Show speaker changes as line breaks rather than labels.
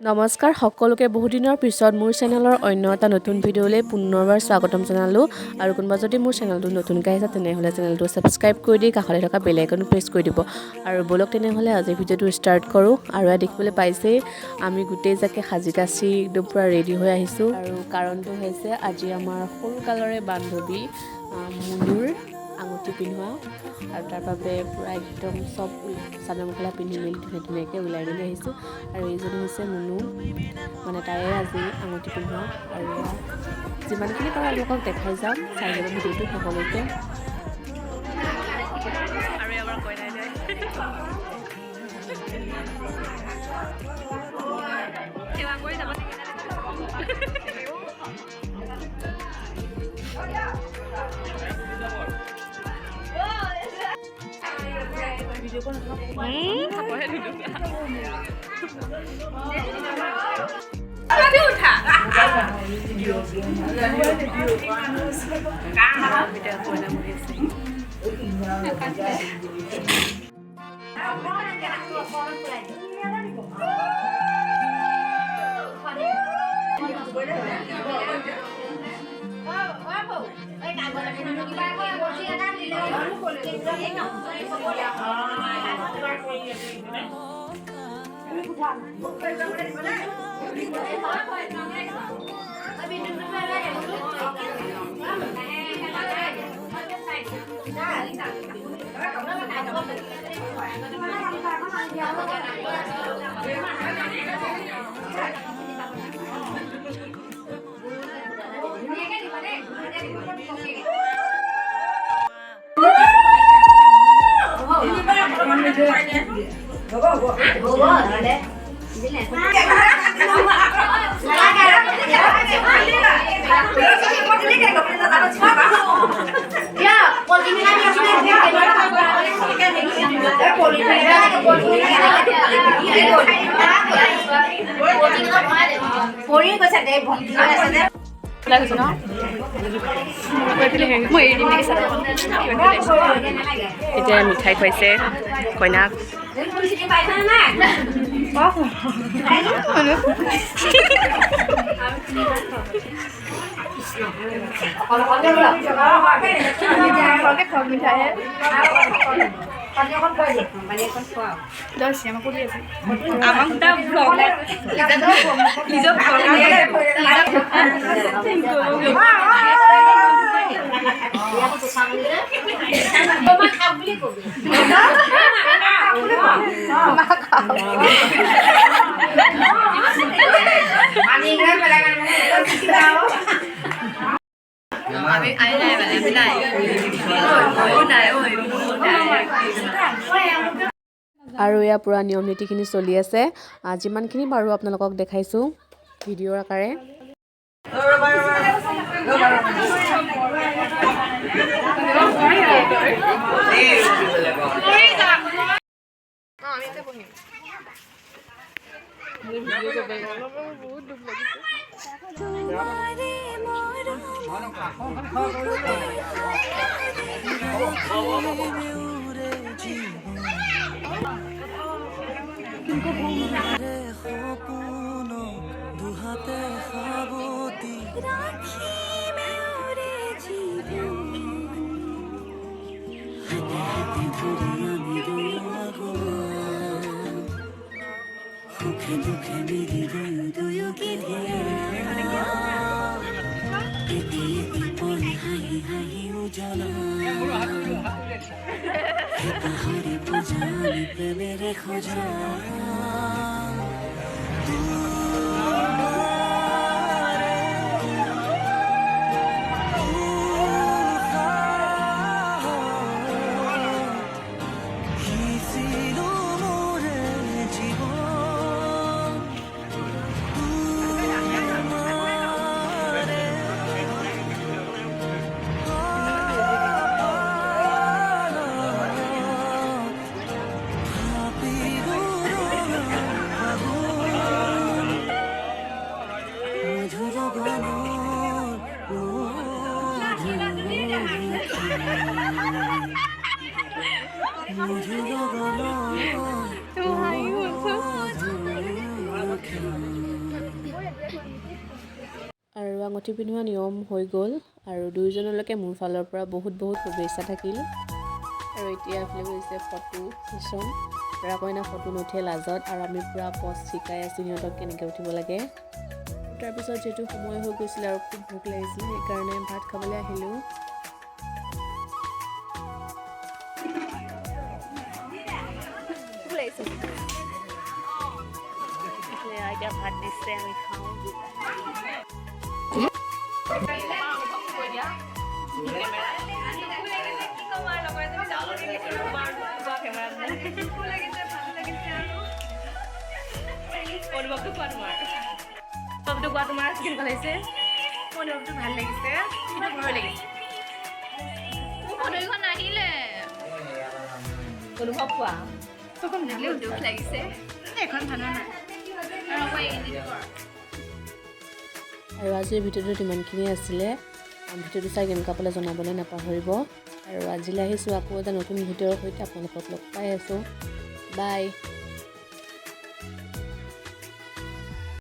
নমস্কাৰ সকলোকে বহুদিনৰ পিছত মোৰ চেনেলৰ অন্য এটা নতুন ভিডিঅ'লৈ পুনৰবাৰ স্বাগতম জনালোঁ আৰু কোনোবা যদি মোৰ চেনেলটো নতুনকৈ আহিছে তেনেহ'লে চেনেলটো ছাবস্ক্ৰাইব কৰি দি কাষতে থকা বেল আইকনটো প্ৰেছ কৰি দিব আৰু বলক তেনেহ'লে আজি ভিডিঅ'টো ষ্টাৰ্ট কৰোঁ আৰু ইয়াত দেখিবলৈ পাইছেই আমি গোটেই জাকে সাজি কাচি একদম পূৰা ৰেডি হৈ আহিছোঁ আৰু কাৰণটো হৈছে আজি আমাৰ সৰুকালৰে বান্ধৱী মুনুৰ আঙুঠি পিন্ধোৱা আৰু তাৰ বাবে পূৰা একদম চব চাদৰ মেখেলা পিন্ধি মেলি ধুনীয়াকৈ ওলাই মেলি আহিছোঁ আৰু এইজনী হৈছে মুনু মানে তাৰে আজি আঙুঠি পিন্ধোৱা আৰু যিমানখিনি পাৰোঁ আপোনালোকক দেখাই যাম চাই যাব ভিডিঅ'টো সকলোকে আৰু এবাৰ কৈ নাই সেৱা কৰি যাব এতিয়া মিঠাই খুৱাইছে কইনাক আৰু এয়া পূৰা নিয়ম নীতিখিনি চলি আছে যিমানখিনি পাৰোঁ আপোনালোকক দেখাইছোঁ ভিডিঅ'ৰ আকাৰে আৰু আঙুঠি পিন্ধোৱা নিয়ম হৈ গ'ল আৰু দুয়োজনলৈকে মোৰ ফালৰ পৰা বহুত বহুত শুভেচ্ছা থাকিল। আৰু এতিয়া এইফালে গৈছে ফটো ছেশ্যন। দৰা কইনা ফটো নুঠে লাজত আৰু আমি পূৰা পষ্ট শিকাই আছোঁ সিহঁতক কেনেকৈ উঠিব লাগে। তাৰপিছত যিহেতু সময় হৈ গৈছিলে আৰু খুব ভোক লাগিছিলে সেইকাৰণে ভাত খাবলৈ আহিলোঁ। এতিয়া ভাত দিছে আমি খাওঁ। অনুভৱটো কোৱা তোমাৰ কেনেকুৱা লাগিছে? অনুভৱটো ভাল লাগিছে, কিন্তু ভয় লাগিছে।
অনুভৱ নাহিলে
অনুভৱ কোৱা।
দুখ লাগিছে এখন ভালো নাই
আৰু আজিৰ ভিডিঅ'টোত ইমানখিনিয়ে আছিলে। ভিডিঅ'টো চাই কেনেকুৱা পালে জনাবলৈ নাপাহৰিব। আৰু আজিলৈ আহিছোঁ আকৌ এটা নতুন ভিডিঅ'ৰ সৈতে আপোনালোকক লগ পাই আছোঁ। বাই।